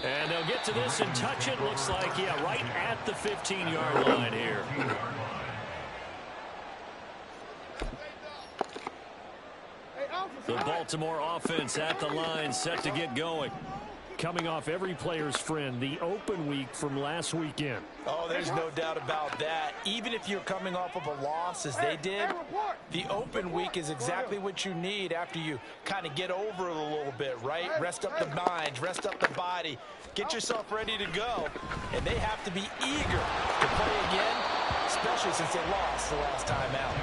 And they'll get to this and touch it. Looks like, yeah, right at the 15-yard line here. The Baltimore offense at the line, set to get going. Coming off every player's friend, the open week from last weekend. Oh, there's no doubt about that. Even if you're coming off of a loss as they did, the open week is exactly what you need after you kind of get over it a little bit, right? Rest up the mind, rest up the body, get yourself ready to go. And they have to be eager to play again, especially since they lost the last time out.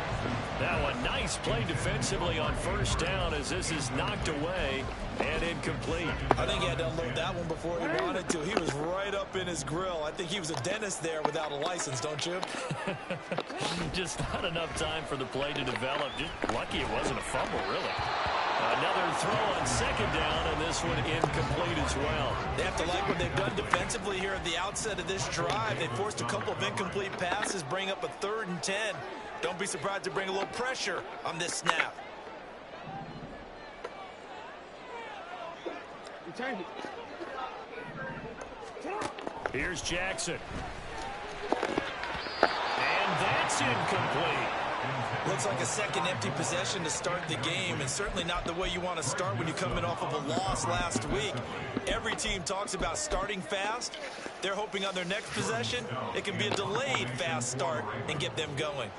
Now a nice play defensively on first down as this is knocked away and incomplete. I think he had to unload that one before he wanted to. He was right up in his grill. I think he was a dentist there without a license, don't you? Just not enough time for the play to develop. Just lucky it wasn't a fumble, really. Another throw on second down, and this one incomplete as well. They have to like what they've done defensively here at the outset of this drive. They forced a couple of incomplete passes, bring up a 3rd and 10. Don't be surprised to bring a little pressure on this snap. Here's Jackson. And that's incomplete. Looks like a second empty possession to start the game, and certainly not the way you want to start when you're coming off of a loss last week. Every team talks about starting fast. They're hoping on their next possession it can be a delayed fast start and get them going.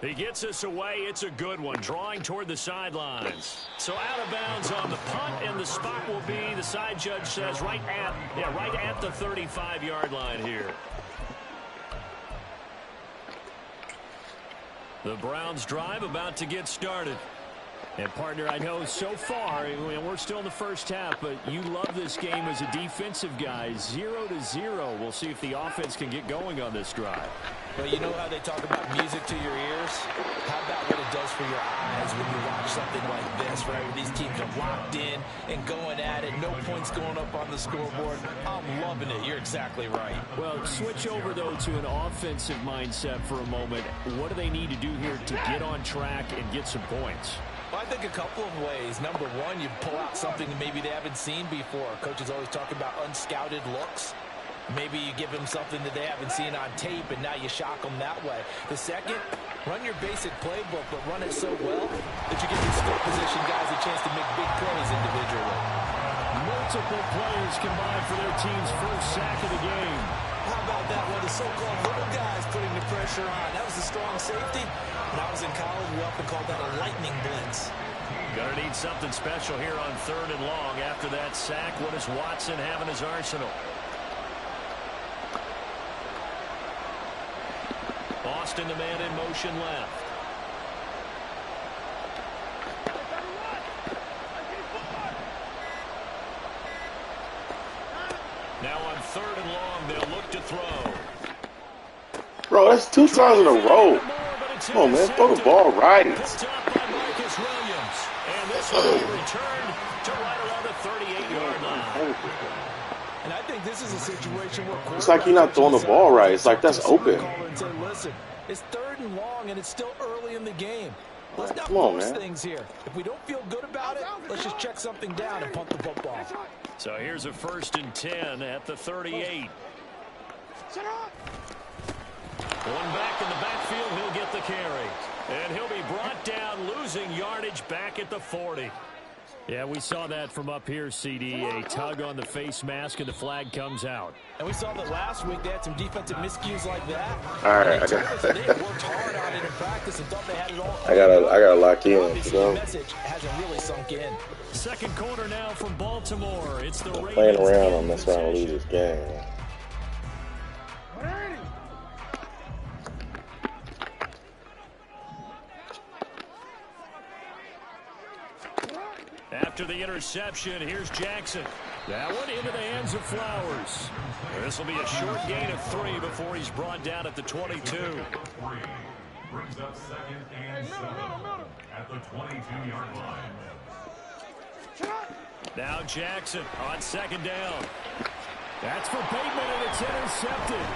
He gets us away. It's a good one, drawing toward the sidelines. So out of bounds on the punt, and the spot will be, the side judge says, right at the 35-yard line here. The Browns drive about to get started. And, partner, I know so far, and we're still in the first half, but you love this game as a defensive guy. 0-0. We'll see if the offense can get going on this drive. Well, you know how they talk about music to your ears? How about what it does for your eyes when you watch something like this, right? Where these teams are locked in and going at it. No points going up on the scoreboard. I'm loving it. You're exactly right. Well, switch over, though, to an offensive mindset for a moment. What do they need to do here to get on track and get some points? Well, I think a couple of ways. Number one, you pull out something that maybe they haven't seen before. Coaches always talk about unscouted looks. Maybe you give them something that they haven't seen on tape, and now you shock them that way. The second, run your basic playbook, but run it so well that you give your skill position guys a chance to make big plays individually. Multiple players combined for their team's first sack of the game. How about that one? The so-called little guys putting the pressure on. That was a strong safety. When I was in college, we often called that a lightning blitz. Gonna need something special here on 3rd and long. After that sack, what does Watson have in his arsenal? Austin, the man in motion left. Now on 3rd and long, they'll look to throw. Bro, that's 2 times in a row. Come on, man. Throw the ball right. Picked up by Marcus Williams. And this will be returned to right around the 38-yard line. And I think this is a situation where it's like you're not throwing the ball right. It's like that's open. Say, listen, it's 3rd and long, and it's still early in the game. Let's not Come on, force man. things here. If we don't feel good about it, let's just check something down and punt the football. So here's a 1st and 10 at the 38. One back in the backfield, he'll get the carry. And he'll be brought down, losing yardage back at the 40. Yeah, we saw that from up here, CD. A tug on the face mask, and the flag comes out. And we saw that last week. They had some defensive miscues like that. All right, they worked hard on it in practice and thought they had it all. I gotta lock in. Obviously, the message hasn't really sunk in. Second quarter now from Baltimore. It's the playing around on this round to lose this game. After the interception, here's Jackson. That one into the hands of Flowers. This will be a short gain of 3 before he's brought down at the 22. Brings up 2nd and 7 at the 22-yard line. Now Jackson on second down. That's for Bateman, and it's intercepted.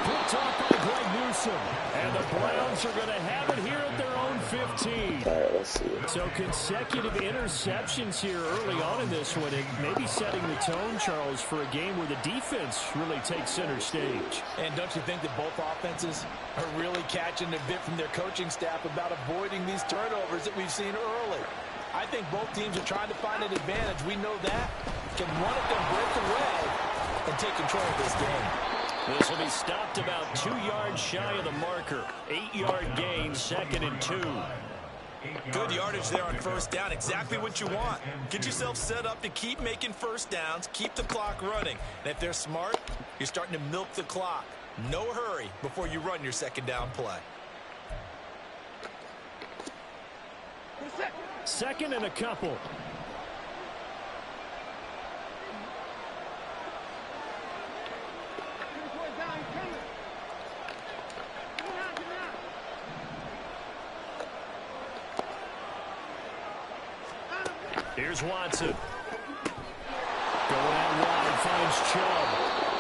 Picked off by Greg Newsome. And the Browns are going to have it here at their own 15. All right, let's see. So consecutive interceptions here early on in this one, and maybe setting the tone, Charles, for a game where the defense really takes center stage. And don't you think that both offenses are really catching a bit from their coaching staff about avoiding these turnovers that we've seen early? I think both teams are trying to find an advantage. We know that. Can one of them break away and take control of this game? This will be stopped about 2 yards shy of the marker. 8-yard gain, 2nd and 2. Good yardage there on first down. Exactly what you want. Get yourself set up to keep making first downs, keep the clock running. And if they're smart, you're starting to milk the clock. No hurry before you run your second down play. 2nd and a couple. Here's Watson. Going out wide, finds Chubb.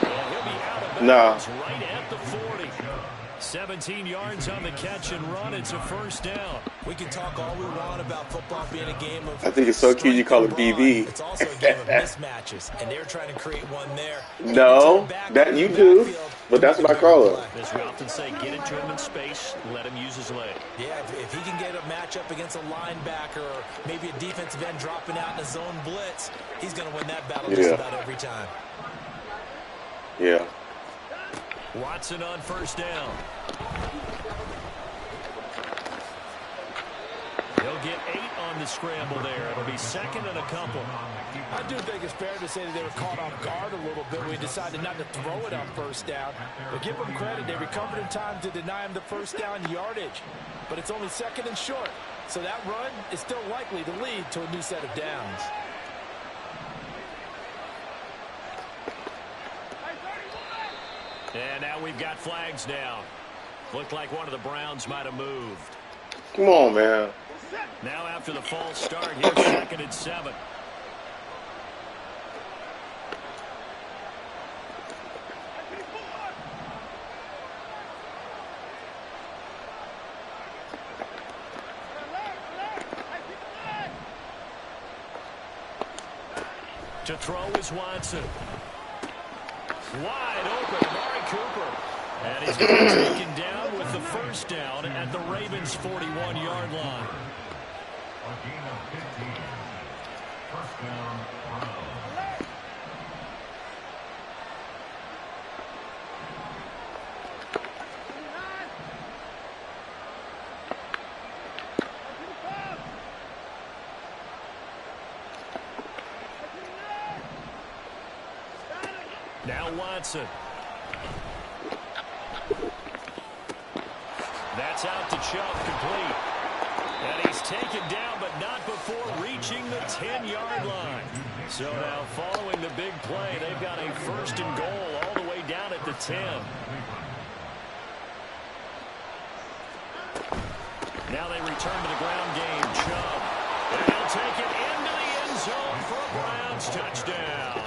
And he'll be out of bounds right at the 40. 17 yards on the catch and run. It's a first down. We can talk all we want about football being a game of... I think it's so cute you call it BB. It's also a game of mismatches, and they're trying to create one there. No, that you do, but that's what I call it. As we often say, get into him in space, let him use his leg. Yeah, if he can get a matchup against a linebacker or maybe a defensive end dropping out in a zone blitz, he's going to win that battle just about every time. Yeah. Watson on first down. He'll get 8 on the scramble there. It'll be 2nd and a couple. I do think it's fair to say that they were caught off guard a little bit when we decided not to throw it on first down. But give them credit. They recovered in time to deny him the first down yardage. But it's only 2nd and short. So that run is still likely to lead to a new set of downs. And now we've got flags down. Looked like one of the Browns might have moved. Come on, man. Now after the false start, here's 2nd and 7. To throw is Watson. Wide open, Amari Cooper. And he's going to be taken down with the first down at the Ravens' 41-yard line. A gain of 15. First down, Browns. Now Watson. That's out to Chubb, complete. And he's taken down, but not before reaching the 10-yard line. So now following the big play, they've got a 1st and goal all the way down at the 10. Now they return to the ground game. Chubb. And he'll take it into the end zone for a Browns touchdown.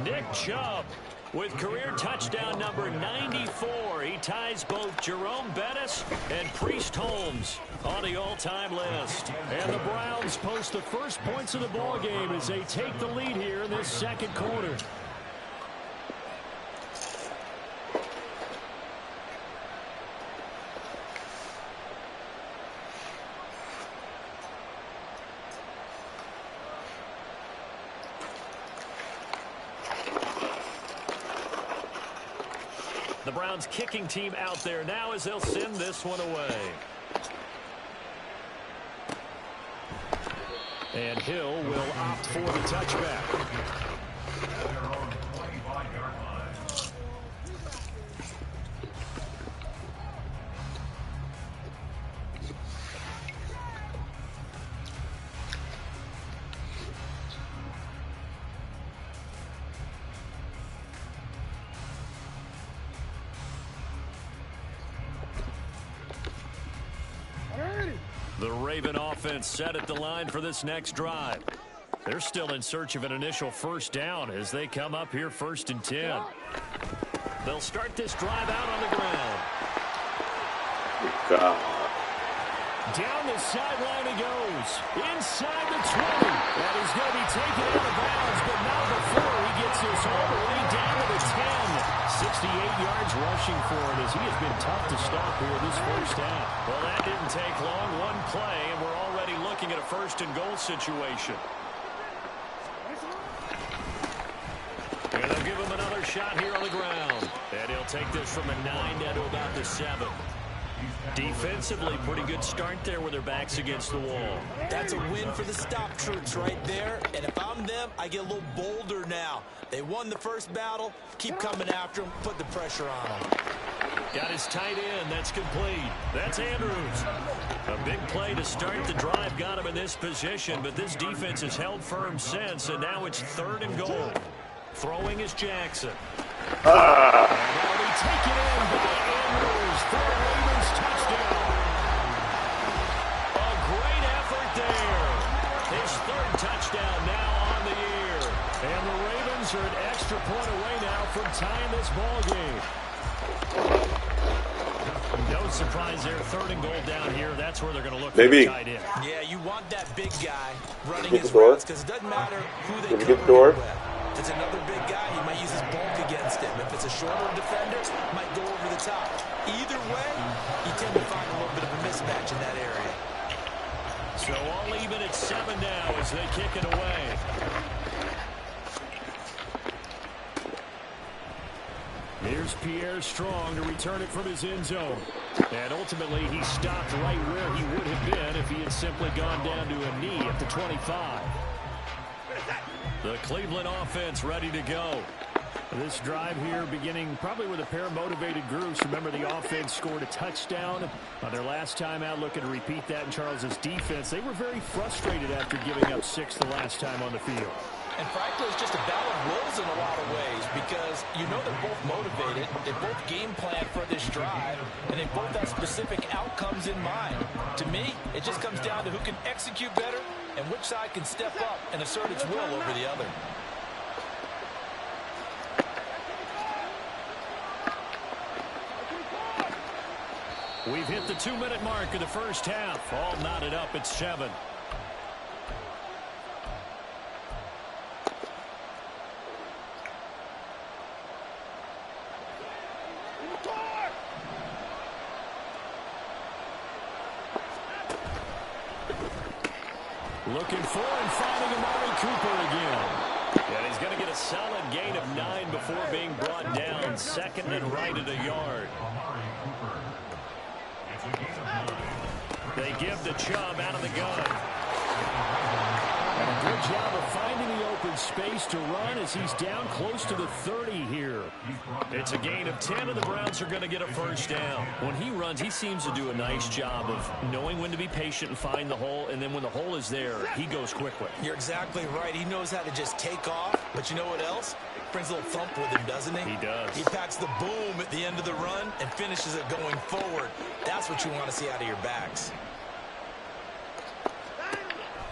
Nick Chubb with career touchdown number 94. He ties both Jerome Bettis and Priest Holmes on the all-time list. And the Browns post the first points of the ball game as they take the lead here in this 2nd quarter. The Browns kicking team out there now as they'll send this one away. And Hill will opt for the touchback. At their own 25-yard line. The Raven offense set at the line for this next drive. They're still in search of an initial first down as they come up here 1st and 10. They'll start this drive out on the ground. God. Down the sideline he goes. Inside the 20. And he's going to be taken out of bounds, but not before he gets this all the way down to the 10. 68 yards rushing for him as he has been tough to stop here this first half. Well, that didn't take long. One play, and we're already looking at a 1st and goal situation. And they'll give him another shot here on the ground. And he'll take this from a 9 down to about the 7. Defensively, pretty good start there with their backs against the wall. That's a win for the stop troops right there. And if I'm them, I get a little bolder now. They won the first battle. Keep coming after them. Put the pressure on them. Got his tight end. That's complete. That's Andrews. A big play to start the drive got him in this position, but this defense has held firm since, and now it's 3rd and goal. Throwing is Jackson. And that'll be taken in by Andrews for a Ravens touchdown. A great effort there. His 3rd touchdown now on the year. And the Ravens are an extra point away now from tying this ball game. No surprise there. 3rd and goal down here. That's where they're going to look for the tight end. Yeah, you want that big guy running his routes because it doesn't matter who they cover with. If it's another big guy, he might use his bulk against him. If it's a shorter defender, he might go over the top. Either way, you tend to find a little bit of a mismatch in that area. So all even at 7 now as they kick it away. Here's Pierre Strong to return it from his end zone. And ultimately, he stopped right where he would have been if he had simply gone down to a knee at the 25. The Cleveland offense ready to go. This drive here beginning probably with a pair of motivated groups. Remember, the offense scored a touchdown on their last time out. Looking to repeat that in Charles's defense. They were very frustrated after giving up 6 the last time on the field. And frankly, it's just a battle of wills in a lot of ways because you know they're both motivated, they both game plan for this drive, and they both have specific outcomes in mind. To me, it just comes down to who can execute better and which side can step up and assert its will over the other. We've hit the 2-minute mark of the first half. All knotted up at 7. Looking for and finding Amari Cooper again. And he's going to get a solid gain of 9 before being brought down. 2nd and right at a yard. They give the Chubb out of the gun. And a good job of finding the open space to run as he's down close to the 30 here. It's a gain of 10, and the Browns are going to get a first down. When he runs, he seems to do a nice job of knowing when to be patient and find the hole, and then when the hole is there, he goes quickly. You're exactly right. He knows how to just take off, but you know what else? Brings a little thump with him, doesn't he? He does. He packs the boom at the end of the run and finishes it going forward. That's what you want to see out of your backs.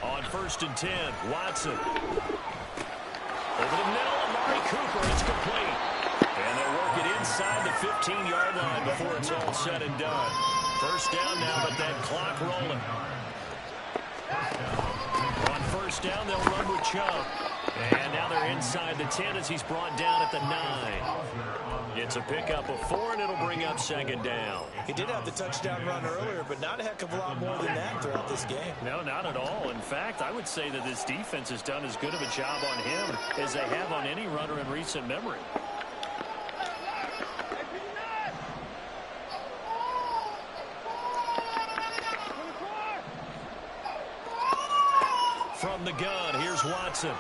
On 1st and 10, Watson. Over the middle, Amari Cooper. It's complete. And they'll work it inside the 15-yard line before it's all said and done. First down now, but that clock rolling. On 1st down, they'll run with Chubb. And now they're inside the 10 as he's brought down at the 9. It's a pickup of 4, and it'll bring up 2nd down. He did have the touchdown run earlier, but not a heck of a lot more than that throughout this game. No, not at all. In fact, I would say that this defense has done as good of a job on him as they have on any runner in recent memory. From the gun, here's Watson.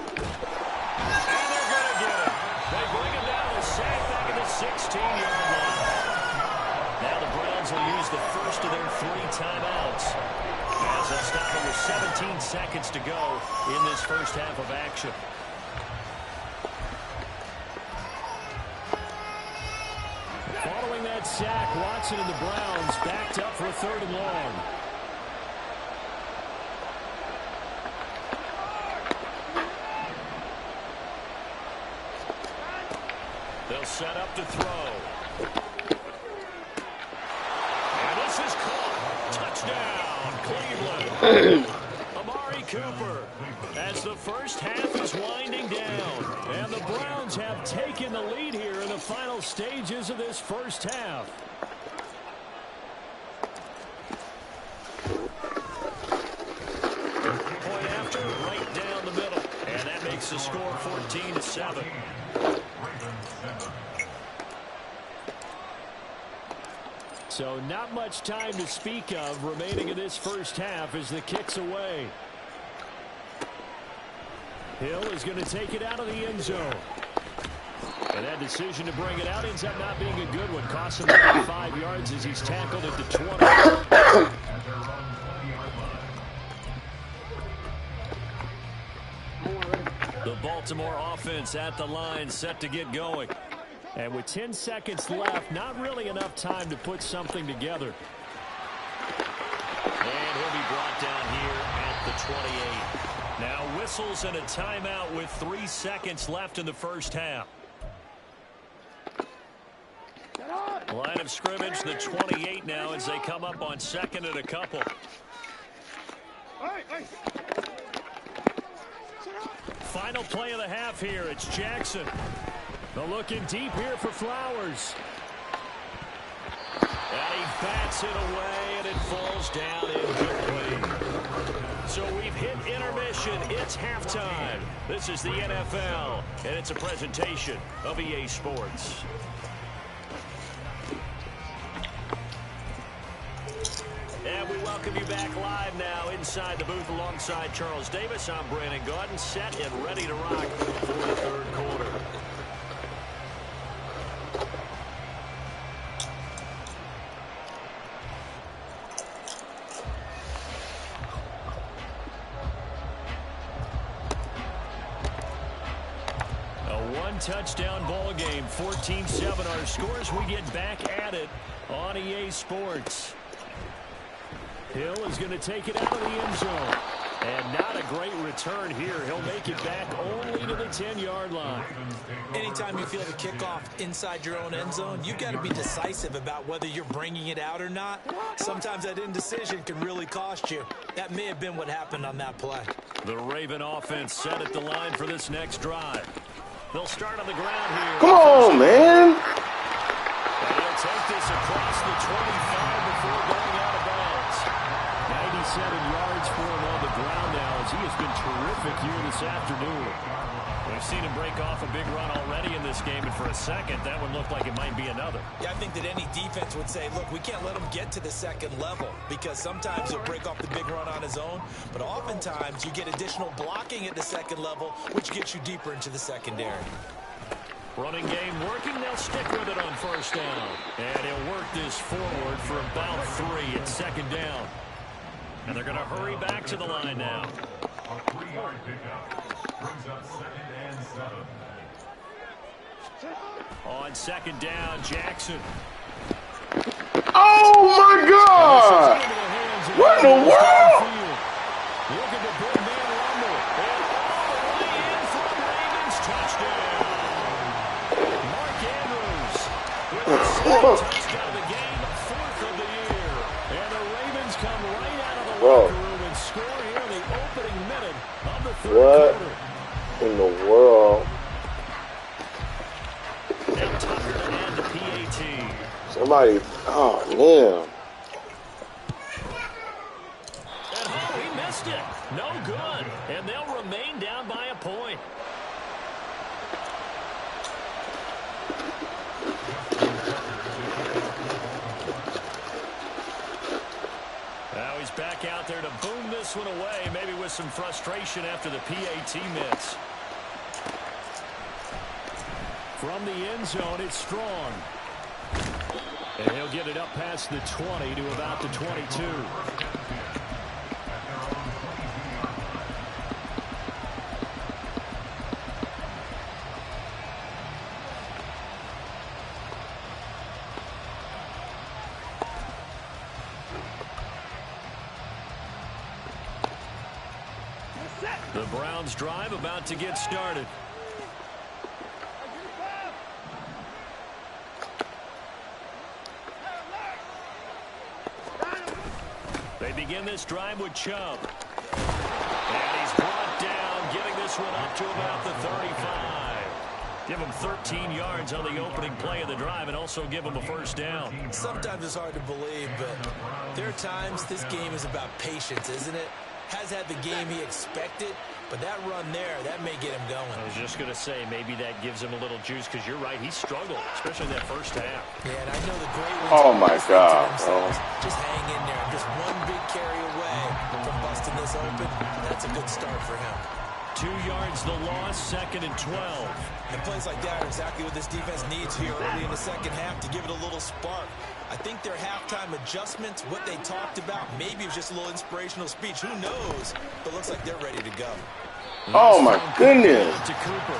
And they're going to get him. They bring him down to sack back at the 16-yard line. Now the Browns will use the first of their 3 timeouts as they'll stop it with 17 seconds to go in this first half of action. Following that sack, Watson and the Browns backed up for a 3rd and long. They'll set up to throw. And this is caught. Touchdown, Cleveland. Amari Cooper, as the first half is winding down. And the Browns have taken the lead here in the final stages of this first half. Point after, right down the middle. And that makes the score 14-7. So not much time to speak of remaining in this first half as the kick's away. Hill is going to take it out of the end zone. And that decision to bring it out ends up not being a good one. Costs him about 5 yards as he's tackled at the 20. The Baltimore offense at the line, set to get going. And with 10 seconds left, not really enough time to put something together. And he'll be brought down here at the 28. Now whistles and a timeout with 3 seconds left in the first half. Line of scrimmage, the 28 now as they come up on second and a couple. Final play of the half here. It's Jackson. They're looking deep here for Flowers. And he bats it away, and it falls down incomplete. So we've hit intermission. It's halftime. This is the NFL, and it's a presentation of EA Sports. And we welcome you back live now inside the booth alongside Charles Davis. I'm Brandon Gaudin, set and ready to rock for the third quarter. Touchdown ball game, 14-7 our scores. We get back at it on EA Sports. Hill is going to take it out of the end zone. And not a great return here. He'll make it back only to the 10-yard line. Anytime you feel the kickoff inside your own end zone, you've got to be decisive about whether you're bringing it out or not. Sometimes that indecision can really cost you. That may have been what happened on that play. The Raven offense set at the line for this next drive. They'll start on the ground here. Come on, man. And he'll take this across the 25 before going out of bounds. 97 yards for him on the ground now as he has been terrific here this afternoon. We've seen him break off a big run already in this game, and for a second, that one looked like it might be another. Yeah, I think that any defense would say, look, we can't let him get to the second level because sometimes he'll break off the big run on his own, but oftentimes you get additional blocking at the second level, which gets you deeper into the secondary. Running game working. They'll stick with it on first down. And he'll work this forward for about 3 at second down. And they're going to hurry back to the line now. A 3-yard pickup brings up 2nd and 7. On second down, Jackson. Oh, my God. What in the world? Look at the big man rumble. And all the way in for the Ravens touchdown. Mark Andrews with the second touchdown of the game, 4th of the year. And the Ravens come right out of the locker room and score here in the opening minute of the third quarter. In the world? And Tucker to add the PAT. Somebody, oh, man. And oh, he missed it. No good. And they'll remain down by a point. Now he's back out there to boom this one away, maybe with some frustration after the PAT miss. From the end zone, it's Strong. And he'll get it up past the 20 to about the 22. The Browns drive about to get started. begin this drive with Chubb. And he's brought down, getting this one up to about the 35. Give him 13 yards on the opening play of the drive and also give him a first down. Sometimes it's hard to believe, but there are times this game is about patience, isn't it? Has had the game he expected, but that run there, that may get him going. I was just going to say, maybe that gives him a little juice because you're right, he struggled, especially in that first half. Yeah, and I know the great ones. Oh, my God, bro. Just hang in there. Just one big carry away from busting this open. That's a good start for him. 2 yards the loss, 2nd and 12. And plays like that are exactly what this defense needs here early in the second half to give it a little spark. I think their halftime adjustments, what they talked about, maybe it was just a little inspirational speech. Who knows? But looks like they're ready to go. Oh, my goodness. To Cooper.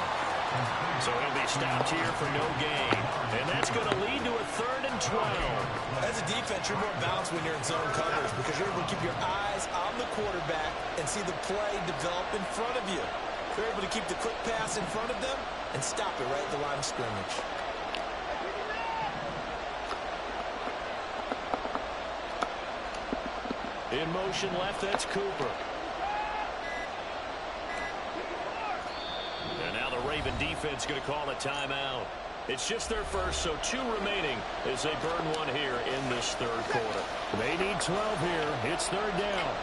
So he'll be stopped here for no gain. And that's going to lead to a 3rd and 12. As a defense, you're more balanced when you're in zone coverage because you're able to keep your eyes on the quarterback and see the play develop in front of you. You're able to keep the quick pass in front of them and stop it right at the line of scrimmage. In motion left, that's Cooper. And now the Raven defense going to call a timeout. It's just their first, so 2 remaining as they burn one here in this 3rd quarter. They need 12 here. It's 3rd down.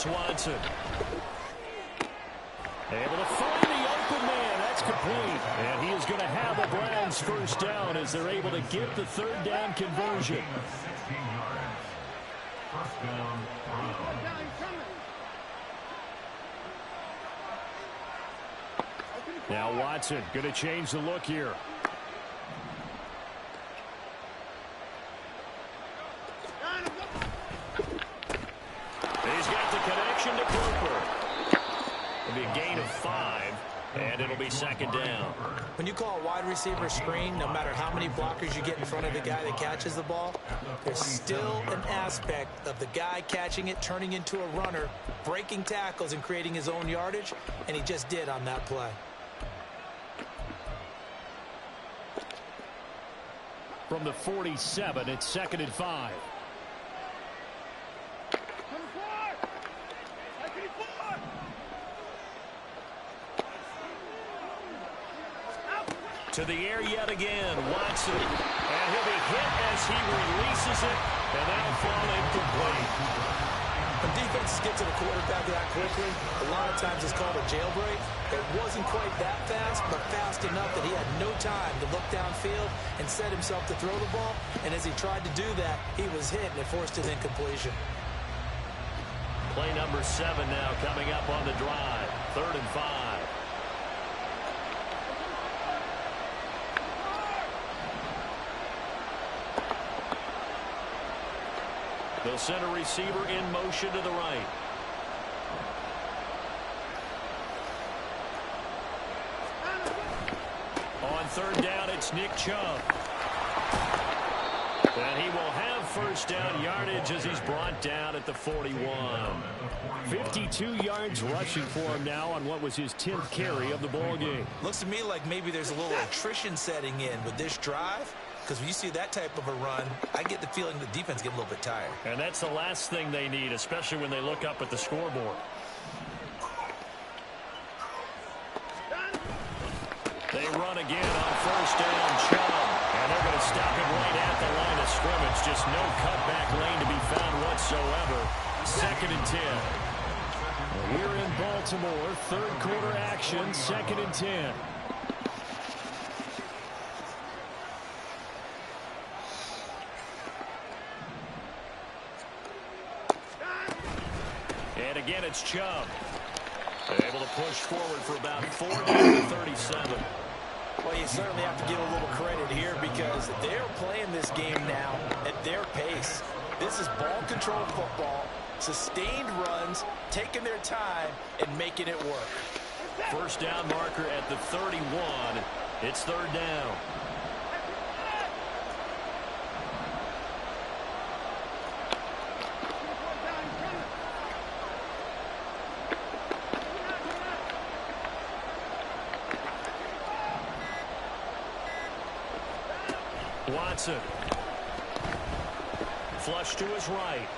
Watson. Able to find the open man. That's complete. And he is going to have the Browns first down as they're able to get the 3rd down conversion. Now Watson going to change the look here. To Cooper. It'll be a gain of 5, and it'll be 2nd down. When you call a wide receiver screen, no matter how many blockers you get in front of the guy that catches the ball, there's still an aspect of the guy catching it, turning into a runner, breaking tackles and creating his own yardage, and he just did on that play. From the 47, it's 2nd and 5. To the air yet again, Watson. And he'll be hit as he releases it, and that'll fall incomplete. When defenses get to the quarterback that quickly, a lot of times it's called a jailbreak. It wasn't quite that fast, but fast enough that he had no time to look downfield and set himself to throw the ball. And as he tried to do that, he was hit, and it forced his incompletion. Play number 7 now coming up on the drive. 3rd and 5. They'll send a receiver in motion to the right. On 3rd down, it's Nick Chubb. And he will have first down yardage as he's brought down at the 41. 52 yards rushing for him now on what was his 10th carry of the ball game. Looks to me like maybe there's a little attrition setting in with this drive. Because when you see that type of a run, I get the feeling the defense get a little bit tired. And that's the last thing they need, especially when they look up at the scoreboard. They run again on first down, Chubb. And they're going to stop him right at the line of scrimmage. Just no cutback lane to be found whatsoever. 2nd and 10. We're in Baltimore. 3rd quarter action. 2nd and 10. And again, it's Chubb. Able to push forward for about 40-37. Well, you certainly have to give a little credit here because they're playing this game now at their pace. This is ball control football, Sustained runs, taking their time, and making it work. First down marker at the 31. It's third down. Watson. Flush to his right.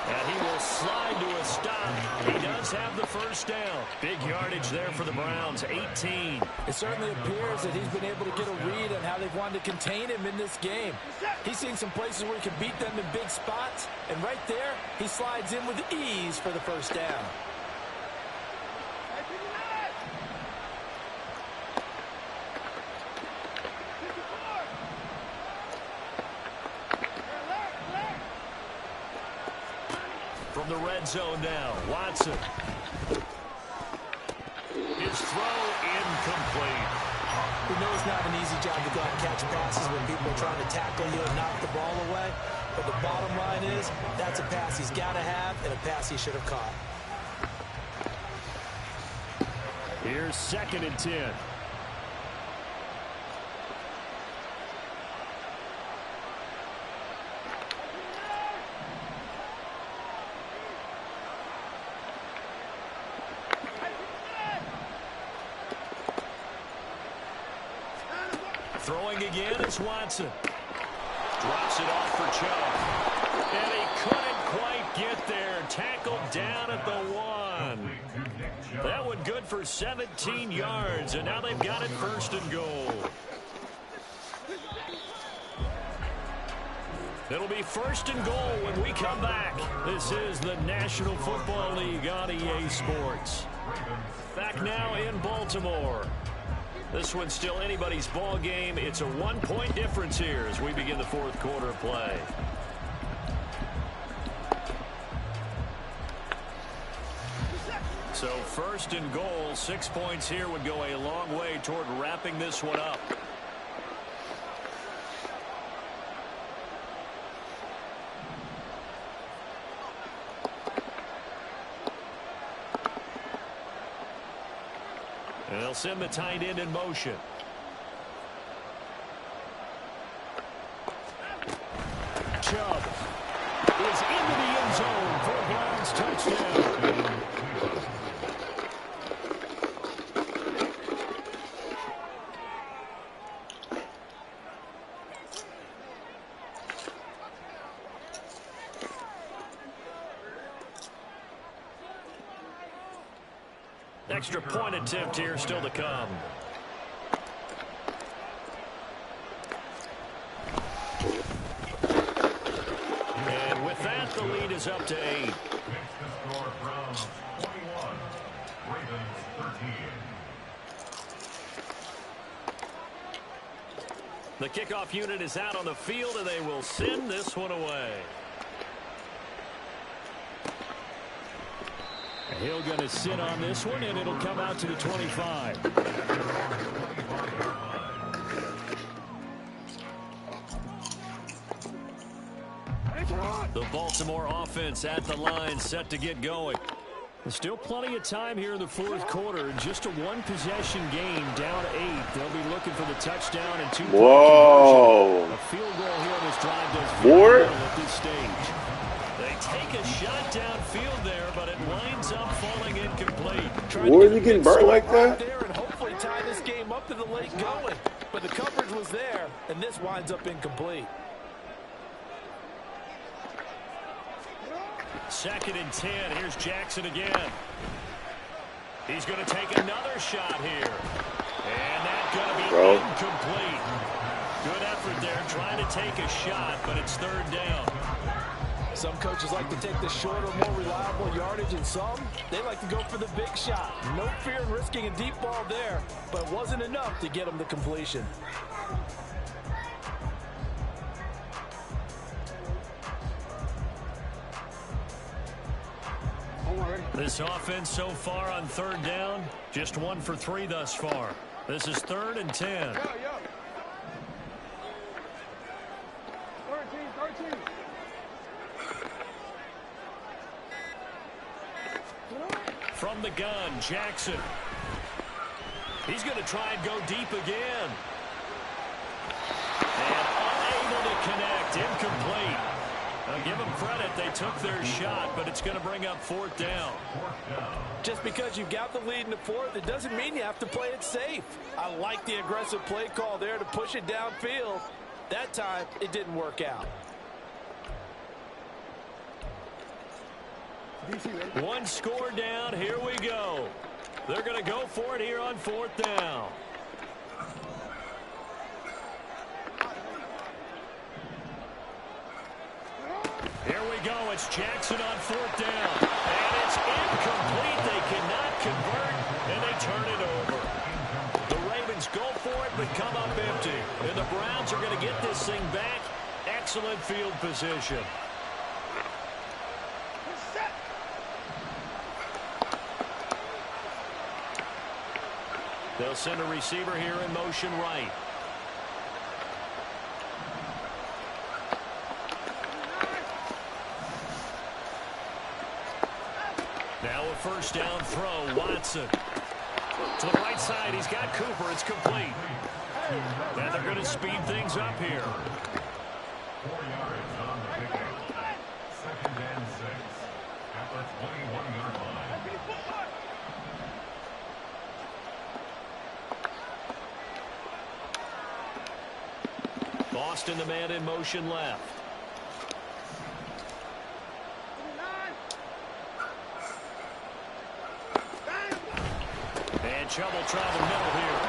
And he will slide to a stop. He does have the first down. Big yardage there for the Browns, 18. It certainly appears that he's been able to get a read on how they've wanted to contain him in this game. He's seen some places where he can beat them in big spots, and right there, he slides in with ease for the first down. From the red zone now, Watson. His throw incomplete. We know it's not an easy job to go out and catch passes when people are trying to tackle you and knock the ball away. But the bottom line is, that's a pass he's got to have and a pass he should have caught. Here's 2nd and 10. Throwing again is Watson. Drops it off for Chubb. And he couldn't quite get there. Tackled down at the 1. That one good for 17 yards. And now they've got it 1st and goal. It'll be 1st and goal when we come back. This is the National Football League on EA Sports. Back now in Baltimore. This one's still anybody's ball game. It's a 1-point difference here as we begin the 4th quarter of play. So 1st and goal, 6 points here would go a long way toward wrapping this one up. And they'll send the tight end in motion. Chubb is into the end zone for a Browns touchdown. Extra point attempt here still to come. And with that, the lead is up to 8. Makes the score Browns 21, Ravens 13. The kickoff unit is out on the field, and they will send this one away. Hill going to sit on this one, and it'll come out to the 25. The Baltimore offense at the line, set to get going. There's still plenty of time here in the 4th quarter. Just a one-possession game, down 8. They'll be looking for the touchdown and 2-point Whoa. conversion. A field goal here on this drive does More? very little at this stage. They take a shot downfield there, but it winds up falling incomplete. Where is he getting burnt like that? There and hopefully tie this game up to the late going. But the coverage was there, and this winds up incomplete. 2nd and 10. Here's Jackson again. He's going to take another shot here. And that's going to be incomplete. Good effort there trying to take a shot, but it's 3rd down. Some coaches like to take the shorter, more reliable yardage, and some, they like to go for the big shot. No fear in risking a deep ball there, but it wasn't enough to get them to completion. This offense so far on 3rd down, just 1 for 3 thus far. This is 3rd and 10. 13. From the gun, Jackson. He's going to try and go deep again. And unable to connect. Incomplete. I'll give them credit. They took their shot, but it's going to bring up fourth down. Just because you've got the lead in the fourth, it doesn't mean you have to play it safe. I like the aggressive play call there to push it downfield. That time, it didn't work out. One score down. Here we go. They're going to go for it here on fourth down. Here we go. It's Jackson on fourth down. And it's incomplete. They cannot convert, and they turn it over. The Ravens go for it, but come up empty. And the Browns are going to get this thing back. Excellent field position. They'll send a receiver here in motion right. Now a first down throw. Watson. To the right side. He's got Cooper. It's complete. And they're going to speed things up here. 4 yards on the pickup. 2nd and 6 at the 21-yard line. Boston, the man in motion left. And Chubb will try the middle here.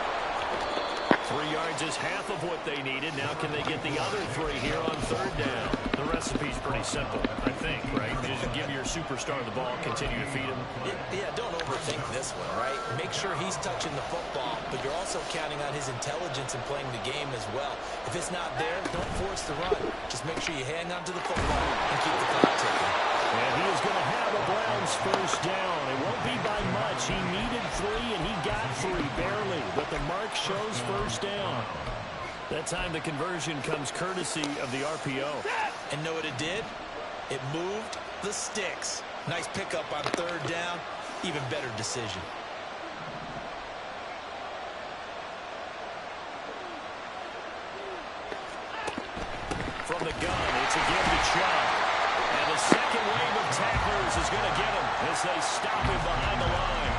3 yards is half of what they needed. Now can they get the other 3 here on third down? The recipe's pretty simple, I think, right? Just give your superstar the ball, continue to feed him. Yeah, don't overthink this one, right? Make sure he's touching the football, but you're also counting on his intelligence in playing the game as well. If it's not there, don't force the run. Just make sure you hang on to the football and keep the clock ticking. And he is going to have a Browns first down. It won't be by much. He needed 3, and he got 3, barely. But the mark shows first down. That time the conversion comes courtesy of the RPO. And know what it did? It moved the sticks. Nice pickup on third down. Even better decision. From the gun, it's a give to Chubb. And the second wave of tacklers is going to get him as they stop him behind the line.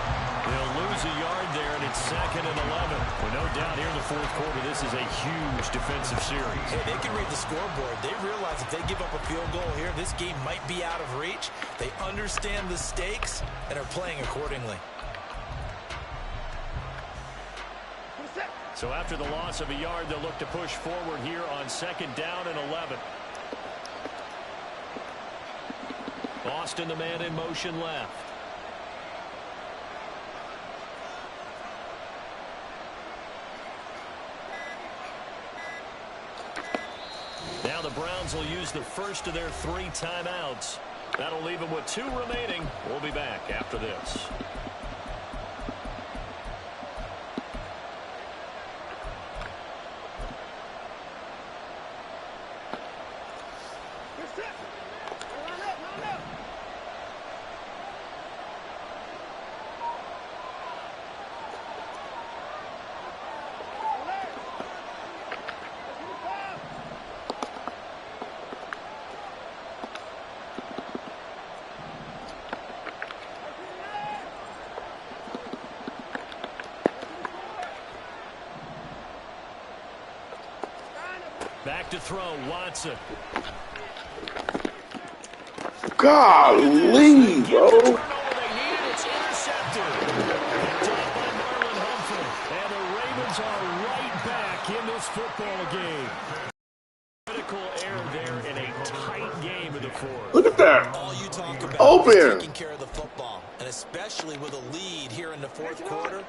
They'll lose a yard there, and it's 2nd and 11. With no doubt here in the fourth quarter, this is a huge defensive series. Hey, they can read the scoreboard. They realize if they give up a field goal here, this game might be out of reach. They understand the stakes and are playing accordingly. So after the loss of a yard, they'll look to push forward here on 2nd down and 11. Boston, the man in motion left. Now the Browns will use the first of their 3 timeouts. That'll leave them with 2 remaining. We'll be back after this. Back to throw, Watson. Golly, bro. They need it. It's intercepted. Picked up by Marlon Humphrey. And the Ravens are right back in this football game. Critical error there in a tight game in the fourth. Look at that. All you talk about Open. is taking care of the football, and especially with a lead here in the fourth quarter.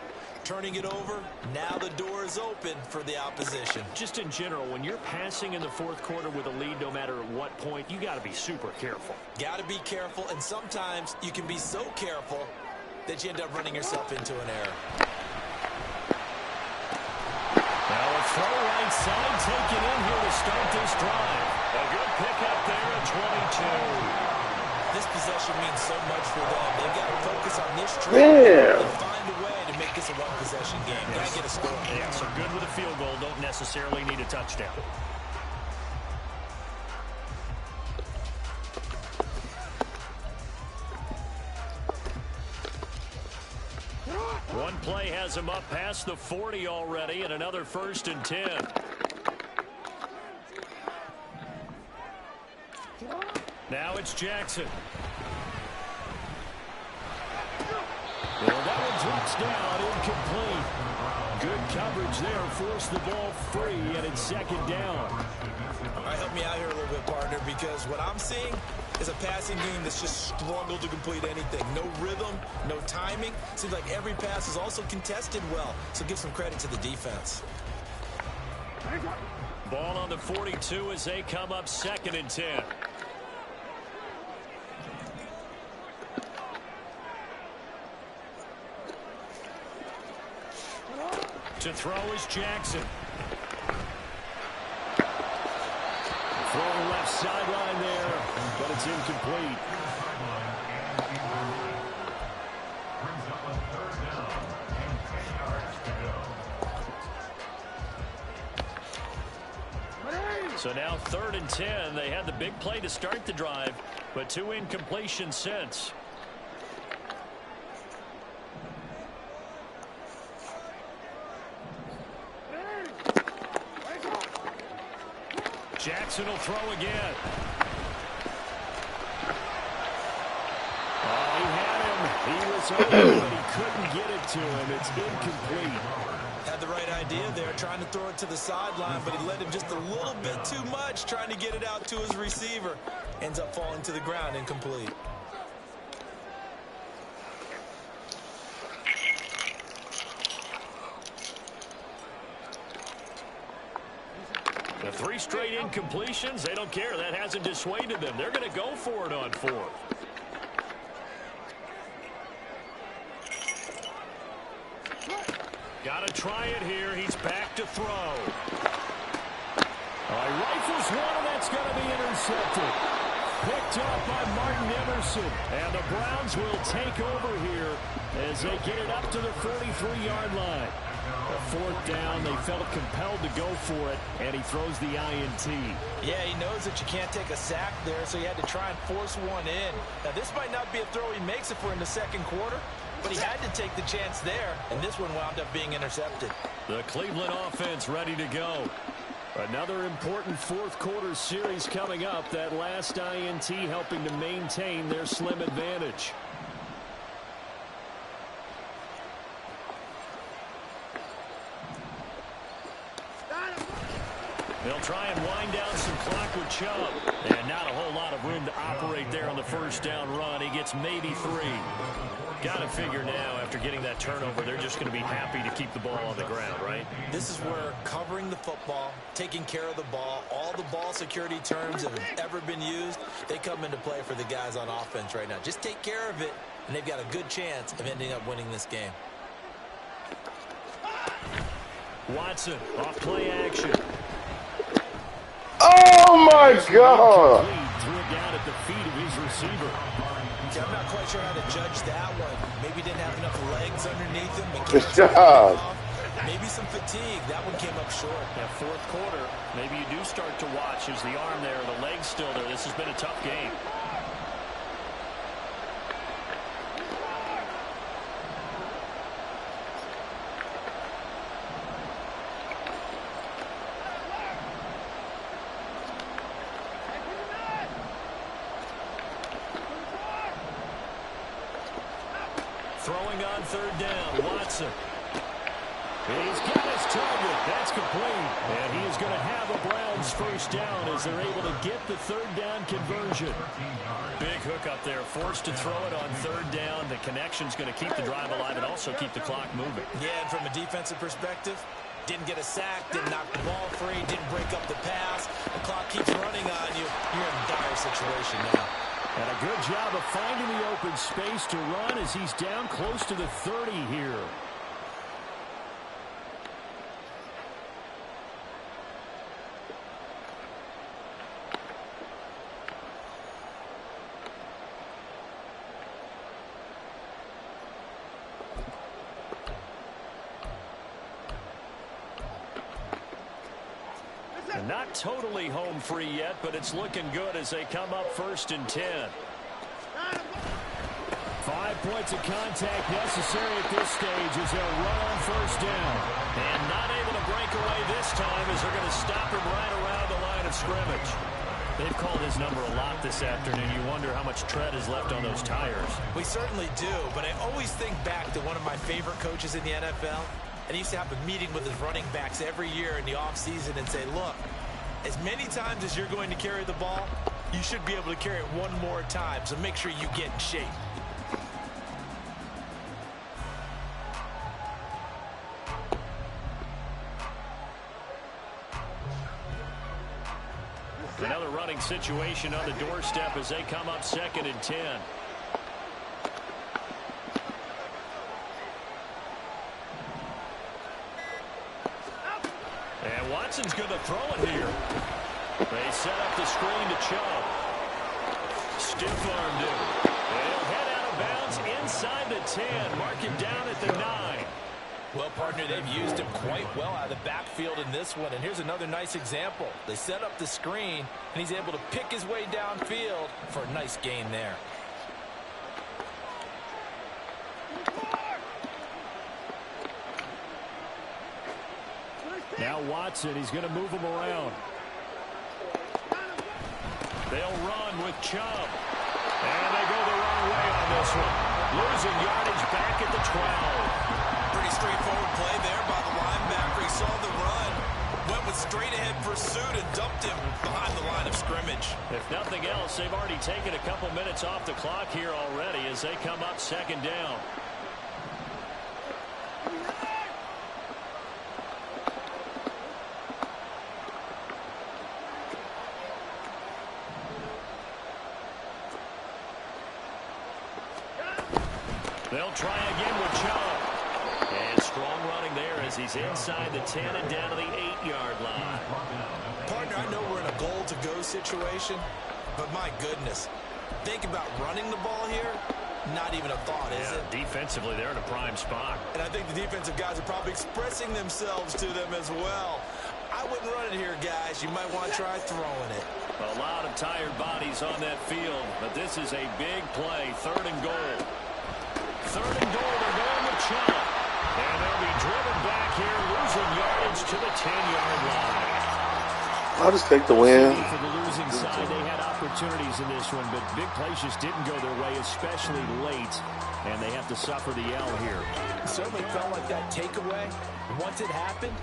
Turning it over, now the door is open for the opposition. Just in general, when you're passing in the fourth quarter with a lead, no matter at what point, you got to be super careful. Got to be careful, and sometimes you can be so careful that you end up running yourself into an error. Now a throw right side taken in here to start this drive. A good pickup there at 22. This possession means so much for them. They've got to focus on this drive Damn. and find a way to make this a one-possession game. Got to get a score. Yeah, so good with a field goal. Don't necessarily need a touchdown. One play has him up past the 40 already, and another 1st and 10. Now it's Jackson. Well, that one drops down, incomplete. Good coverage there, forced the ball free, and it's 2nd down. All right, help me out here a little bit, partner, because what I'm seeing is a passing game that's just struggled to complete anything. No rhythm, no timing. Seems like every pass is also contested well, so give some credit to the defense. Ball on the 42 as they come up 2nd and 10. To throw is Jackson. Throw left sideline there, but it's incomplete. Brings up a 3rd down and 10 yards to go. So now 3rd and 10. They had the big play to start the drive, but 2 incompletions since. Jackson will throw again. Oh, he had him. He was open, but he couldn't get it to him. It's incomplete. Had the right idea there, trying to throw it to the sideline, but he let him just a little bit too much, trying to get it out to his receiver. Ends up falling to the ground, incomplete. The 3 straight incompletions, they don't care. That hasn't dissuaded them. They're going to go for it on 4th. Got to try it here. He's back to throw. He rifles one, and that's going to be intercepted. Picked up by Martin Emerson. And the Browns will take over here as they get it up to the 43-yard line. A 4th down, they felt compelled to go for it, and he throws the INT. Yeah, he knows that you can't take a sack there, so he had to try and force one in. Now, this might not be a throw he makes if we're in the 2nd quarter, but he had to take the chance there, and this one wound up being intercepted. The Cleveland offense ready to go. Another important 4th quarter series coming up. That last INT helping to maintain their slim advantage. They'll try and wind down some clock with Chubb. And not a whole lot of room to operate there on the 1st down run. He gets maybe 3. Got to figure now, after getting that turnover, they're just going to be happy to keep the ball on the ground, right? This is where covering the football, taking care of the ball, all the ball security terms that have ever been used, they come into play for the guys on offense right now. Just take care of it, and they've got a good chance of ending up winning this game. Watson, off play action. Oh, my God. Threw it down at the feet of his receiver. See, I'm not quite sure how to judge that one. Maybe didn't have enough legs underneath him. Good job. Maybe some fatigue. That one came up short. Yeah, 4th quarter, maybe you do start to watch. Is the arm there, the leg's still there? This has been a tough game. Throwing on 3rd down, Watson. He's got his target. That's complete. And he is going to have a Browns 1st down as they're able to get the 3rd down conversion. Big hook up there, forced to throw it on 3rd down. The connection's going to keep the drive alive and also keep the clock moving. Yeah, and from a defensive perspective, didn't get a sack, didn't knock the ball free, didn't break up the pass. The clock keeps running on you. You're in a dire situation now. And a good job of finding the open space to run as he's down close to the 30 here. Not totally home free yet, but it's looking good as they come up 1st and 10. 5 points of contact necessary at this stage as they'll run on 1st down. And not able to break away this time as they're going to stop him right around the line of scrimmage. They've called his number a lot this afternoon. You wonder how much tread is left on those tires. We certainly do, but I always think back to one of my favorite coaches in the NFL. And he used to have a meeting with his running backs every year in the offseason and say, look, as many times as you're going to carry the ball, you should be able to carry it one more time, so make sure you get in shape. Another running situation on the doorstep as they come up 2nd and 10. And Watson's going to throw it here. They set up the screen to Chubb. Stiff-armed him. And he'll head out of bounds inside the 10. Mark him down at the 9. Well, partner, they've used him quite well out of the backfield in this one. And here's another nice example. They set up the screen, and he's able to pick his way downfield for a nice gain there. Now Watson, he's going to move him around. They'll run with Chubb. And they go the wrong way on this one. Losing yardage back at the 12. Pretty straightforward play there by the linebacker. He saw the run, went with straight-ahead pursuit, and dumped him behind the line of scrimmage. If nothing else, they've already taken a couple minutes off the clock here already as they come up 2nd down. They'll try again with Chubb. And strong running there as he's inside the 10 and down to the 8-yard line. Partner, I know we're in a goal-to-go situation, but my goodness, think about running the ball here. Not even a thought, is it? Defensively, they're in a prime spot. And I think the defensive guys are probably expressing themselves to them as well. I wouldn't run it here, guys. You might want to try throwing it. A lot of tired bodies on that field, but this is a big play. 3rd and goal. 3rd and goal, they're going with Chubb. And they'll be driven back here, losing yardage to the 10-yard line. I'll just take the win. For the losing side, they had opportunities in this one, but big plays just didn't go their way, especially late, and they have to suffer the L here. It certainly felt like that takeaway. Once it happened,